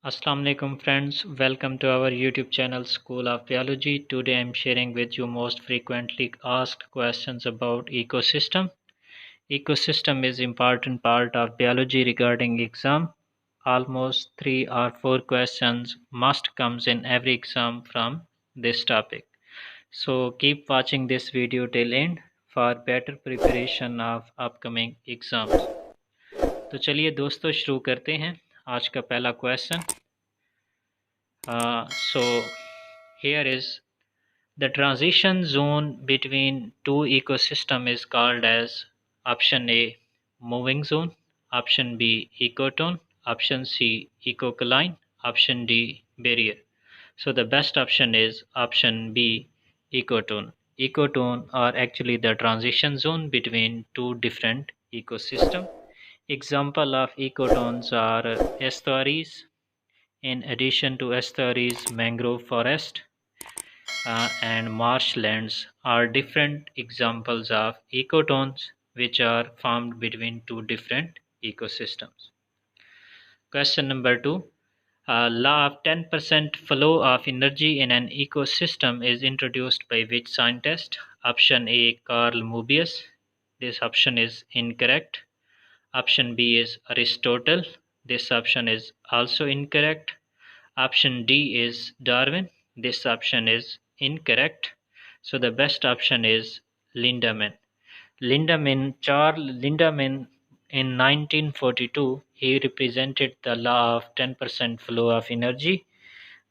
Assalamu alaikum friends, welcome to our YouTube channel School of Biology. Today I am sharing with you most frequently asked questions about ecosystem. Ecosystem is important part of biology regarding exam. Almost 3 or 4 questions must comes in every exam from this topic. So keep watching this video till end for better preparation of upcoming exams. तो चलिए दोस्तों शुरू करते हैं आज का पहला question. So here is the transition zone between two ecosystem is called as option A moving zone, option B ecotone, option C ecocaline, option D barrier. So the best option is option B ecotone. Ecotone are actually the transition zone between two different ecosystem. Example of ecotones are estuaries. In addition to estuaries, mangrove forest and marshlands are different examples of ecotones which are formed between two different ecosystems. Question number 2. Law of 10% flow of energy in an ecosystem is introduced by which scientist? Option A Carl Moebius. This option is incorrect. Option B is Aristotle. This option is also incorrect. Option D is Darwin. This option is incorrect. So the best option is Lindemann. Charles Lindemann in 1942 he represented the law of 10% flow of energy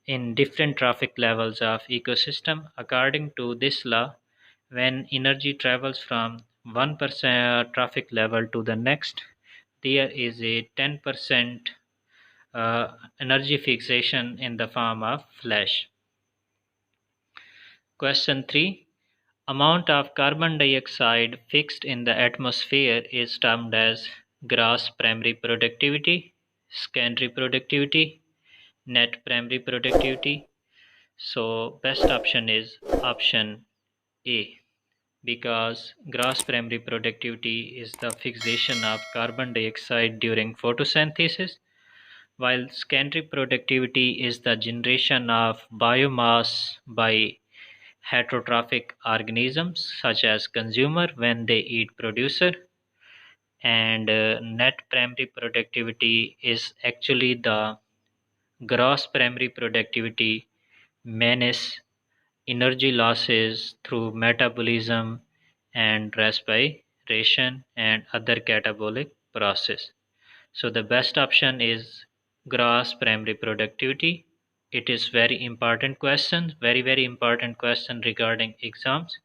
in different traffic levels of ecosystem. According to this law, when energy travels from one percent traffic level to the next, there is a 10% energy fixation in the form of flash. Question 3. Amount of carbon dioxide fixed in the atmosphere is termed as gross primary productivity, secondary productivity, net primary productivity. So best option is option A, because gross primary productivity is the fixation of carbon dioxide during photosynthesis, while secondary productivity is the generation of biomass by heterotrophic organisms such as consumer when they eat producer, and net primary productivity is actually the gross primary productivity minus energy losses through metabolism and respiration and other catabolic process. So the best option is gross primary productivity. It is very important question, very important question regarding exams.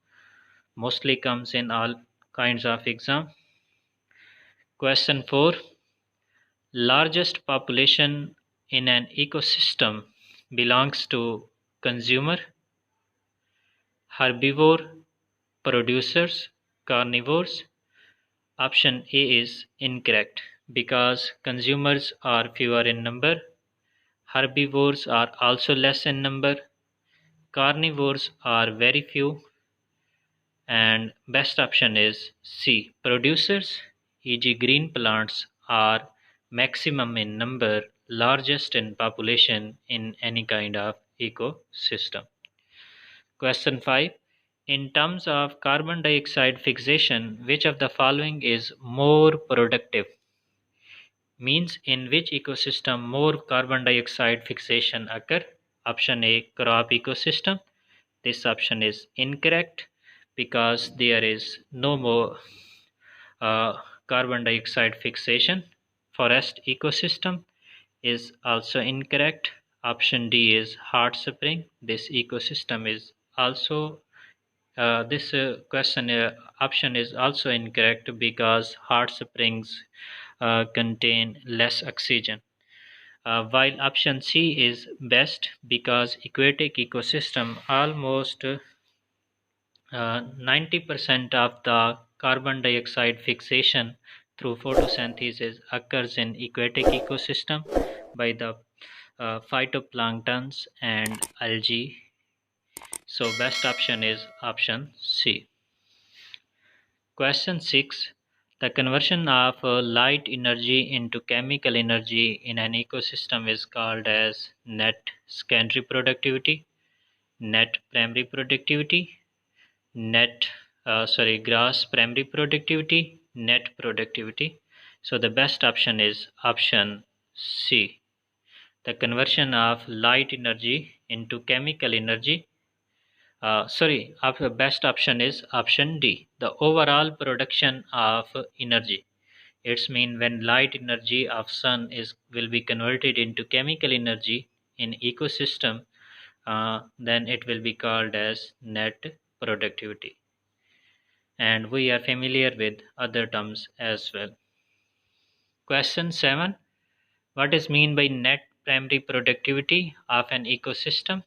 Mostly comes in all kinds of exam. Question 4. Largest population in an ecosystem belongs to consumer, herbivore, producers, carnivores. Option A is incorrect because consumers are fewer in number, herbivores are also less in number, carnivores are very few, and best option is C. Producers, e.g. green plants, are maximum in number, largest in population in any kind of ecosystem. Question 5. In terms of carbon dioxide fixation, which of the following is more productive? Means in which ecosystem more carbon dioxide fixation occur? Option A crop ecosystem. This option is incorrect because there is no more carbon dioxide fixation. Forest ecosystem is also incorrect. Option D is hot spring. This ecosystem is also this question option is also incorrect because hot springs contain less oxygen. While option C is best because aquatic ecosystem almost 90% of the carbon dioxide fixation through photosynthesis occurs in aquatic ecosystem by the phytoplanktons and algae. So best option is option C. Question 6. The conversion of light energy into chemical energy in an ecosystem is called as net secondary productivity, net primary productivity, gross primary productivity, net productivity. So the best option is option C. The conversion of light energy into chemical energy. Best option is option D. The overall production of energy. It's mean when light energy of sun is will be converted into chemical energy in ecosystem, then it will be called as net productivity. And we are familiar with other terms as well. Question 7. What is mean by net primary productivity of an ecosystem?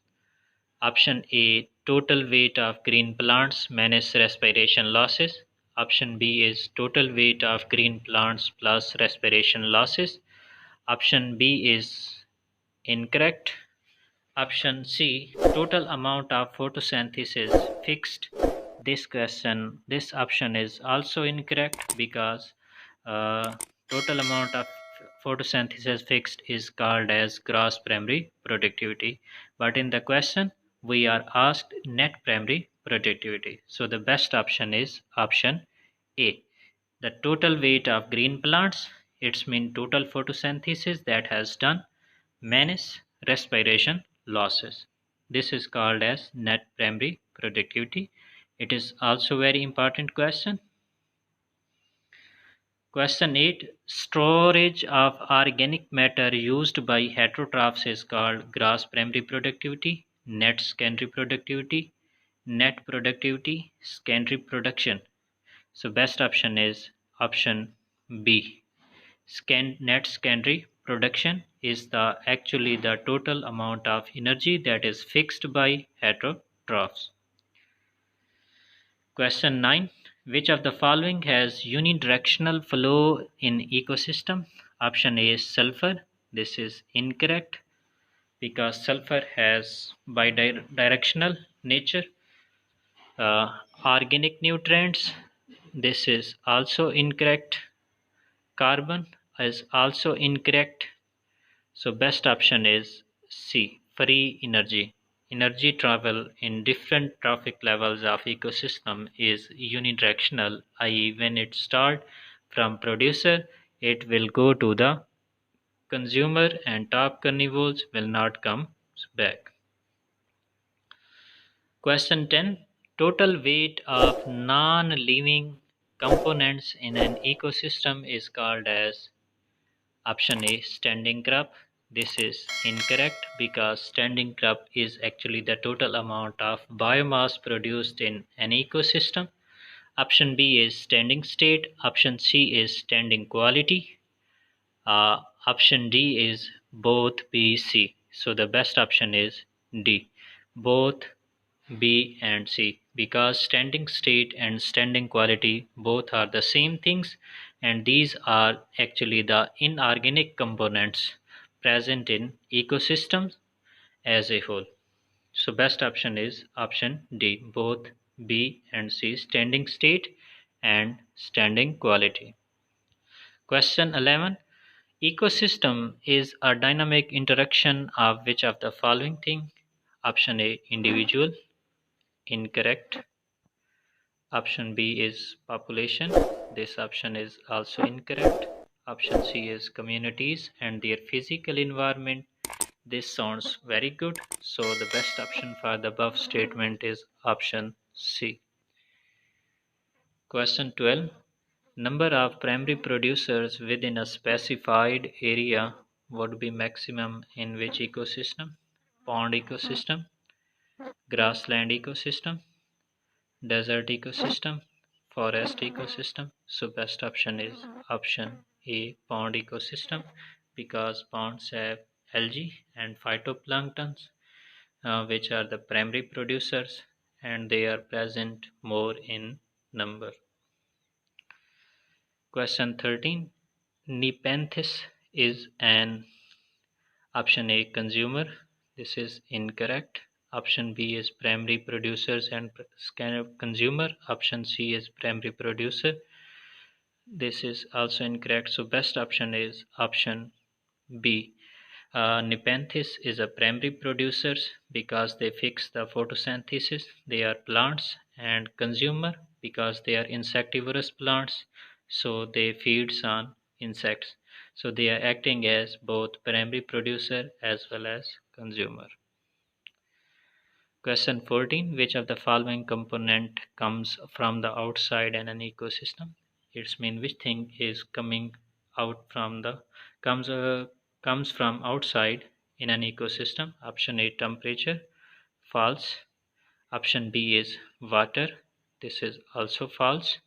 Option A, total weight of green plants minus respiration losses. Option B is total weight of green plants plus respiration losses. Option B is incorrect. Option C, total amount of photosynthesis fixed. This option is also incorrect because uh, total amount of photosynthesis fixed is called as gross primary productivity. But in the question, we are asked net primary productivity. So the best option is option A. The total weight of green plants, it's mean total photosynthesis that has done minus respiration losses. This is called as net primary productivity. It is also very important question. Question 8. Storage of organic matter used by heterotrophs is called gross primary productivity, net secondary productivity, net productivity, secondary production. So best option is option B. Net secondary production is actually the total amount of energy that is fixed by heterotrophs. Question 9. Which of the following has unidirectional flow in ecosystem? Option A is sulfur. This is incorrect because sulfur has bidirectional nature. Organic nutrients. This is also incorrect. Carbon is also incorrect. So best option is C, free energy. Energy travel in different trophic levels of ecosystem is unidirectional, i.e. when it start from producer, it will go to the consumer and top carnivores will not come back. Question 10. Total weight of non-living components in an ecosystem is called as option A, standing crop. This is incorrect because standing crop is actually the total amount of biomass produced in an ecosystem. Option B is standing state. Option C is standing quality. Option D is both B, C. So the best option is D, both B and C, because standing state and standing quality both are the same things, and these are actually the inorganic components present in ecosystems as a whole. So best option is option D, both B and C, standing state and standing quality. Question 11. Ecosystem is a dynamic interaction of which of the following thing? Option A, individual. Incorrect. Option B is population. This option is also incorrect. Option C is communities and their physical environment. This sounds very good. So the best option for the above statement is option C. Question 12. Number of primary producers within a specified area would be maximum in which ecosystem? Pond ecosystem, grassland ecosystem, desert ecosystem, forest ecosystem. So best option is option A, pond ecosystem, because ponds have algae and phytoplanktons, which are the primary producers, and they are present more in number. Question 13. Nepenthes is an option A, consumer. This is incorrect. Option B is primary producers and consumer. Option C is primary producer. This is also incorrect. So best option is option B. Nepenthes is a primary producers because they fix the photosynthesis. They are plants, and consumer because they are insectivorous plants. So they feeds on insects. So they are acting as both primary producer as well as consumer. Question 14. Which of the following component comes from the outside in an ecosystem? It's mean which thing is coming out from the comes comes from outside in an ecosystem. Option A, temperature. False. Option B is water. This is also false.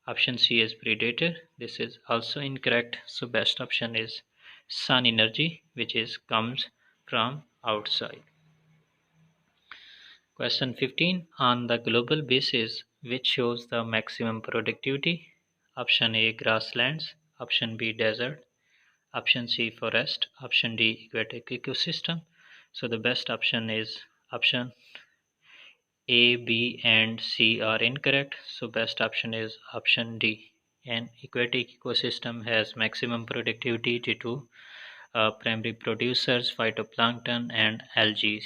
Option C is predator. This is also incorrect. So best option is sun energy, which is comes from outside. Question 15. On the global basis, which shows the maximum productivity? Option A, grasslands. Option B, desert. Option C, forest. Option D, aquatic ecosystem. So the best option is option A, B, and C are incorrect. So best option is option D. An aquatic ecosystem has maximum productivity due to primary producers, phytoplankton, and algae.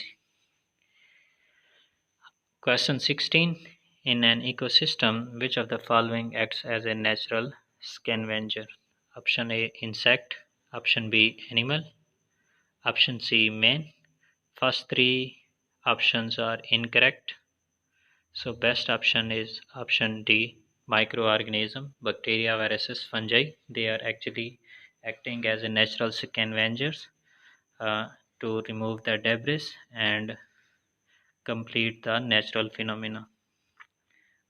Question 16. In an ecosystem, which of the following acts as a natural scavenger? Option A, insect. Option B, animal. Option C, man. First three options are incorrect. So best option is option D, microorganism, bacteria, viruses, fungi. They are actually acting as a natural scavengers to remove the debris and complete the natural phenomena.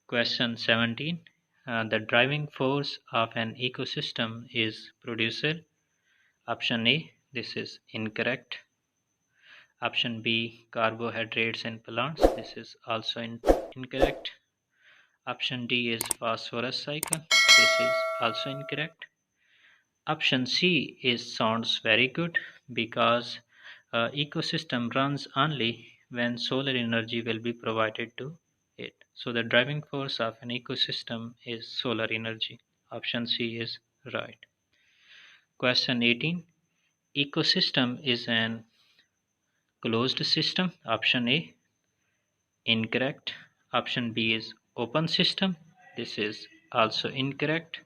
Question 17. The driving force of an ecosystem is producer. Option A, this is incorrect. Option B, carbohydrates in plants. This is also incorrect. Option D is phosphorus cycle. This is also incorrect. Option C is sounds very good because ecosystem runs only when solar energy will be provided to it. So the driving force of an ecosystem is solar energy. Option C is right. Question 18. Ecosystem is an closed system. Option A incorrect. Option B is open system. This is also incorrect.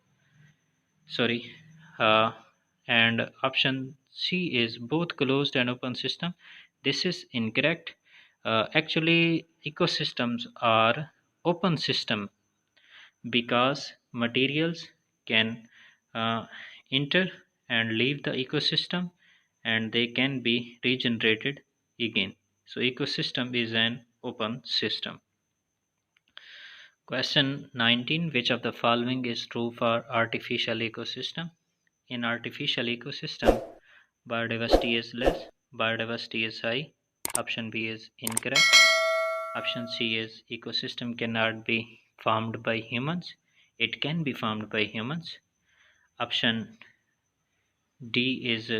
Sorry. Uh, and option C is both closed and open system. This is incorrect. Actually, ecosystems are open system because materials can enter and leave the ecosystem and they can be regenerated again. So ecosystem is an open system. Question 19. Which of the following is true for artificial ecosystem? In artificial ecosystem, biodiversity is less, biodiversity is high. Option B is incorrect. Option C is ecosystem cannot be formed by humans. It can be formed by humans. Option D is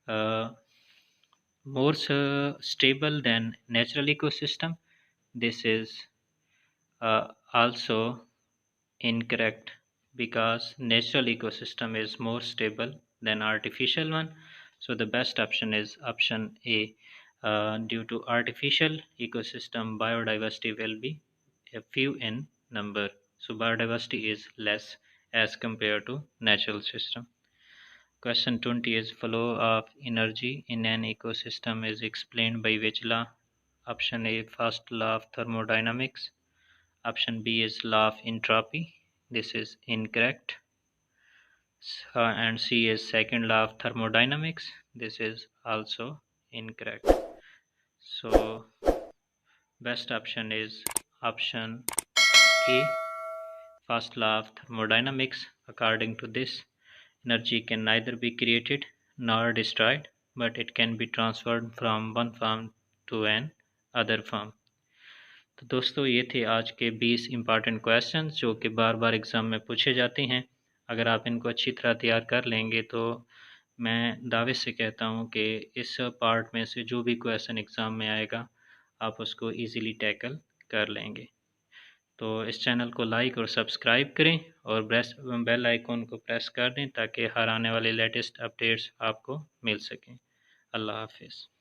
uh, more stable than natural ecosystem. This is also incorrect because natural ecosystem is more stable than artificial one. So the best option is option A. Due to artificial ecosystem, biodiversity will be a few in number. So biodiversity is less as compared to natural system. Question 20 is flow of energy in an ecosystem is explained by which law? Option A, first law of thermodynamics. Option B is law of entropy. This is incorrect. And C is second law of thermodynamics. This is also incorrect. So best option is option A, first law of thermodynamics. According to this, energy can neither be created nor destroyed, but it can be transferred from one form to an other form. तो दोस्तों ये थे आज के 20 important questions जो कि बार बार exam में पूछे जाते हैं। अगर आप इनको अच्छी तरह तैयार कर लेंगे तो मैं दावे से कहता हूँ कि इस पार्ट में से जो भी क्वेश्चन एग्ज़ाम में आएगा आप उसको इजीली टैकल कर लेंगे। तो इस चैनल को लाइक और सब्सक्राइब करें और बेल आइकॉन को प्रेस कर दें ताकि हर आने वाले लेटेस्ट अपडेट्स आपको मिल सकें। अल्लाह हाफिज़।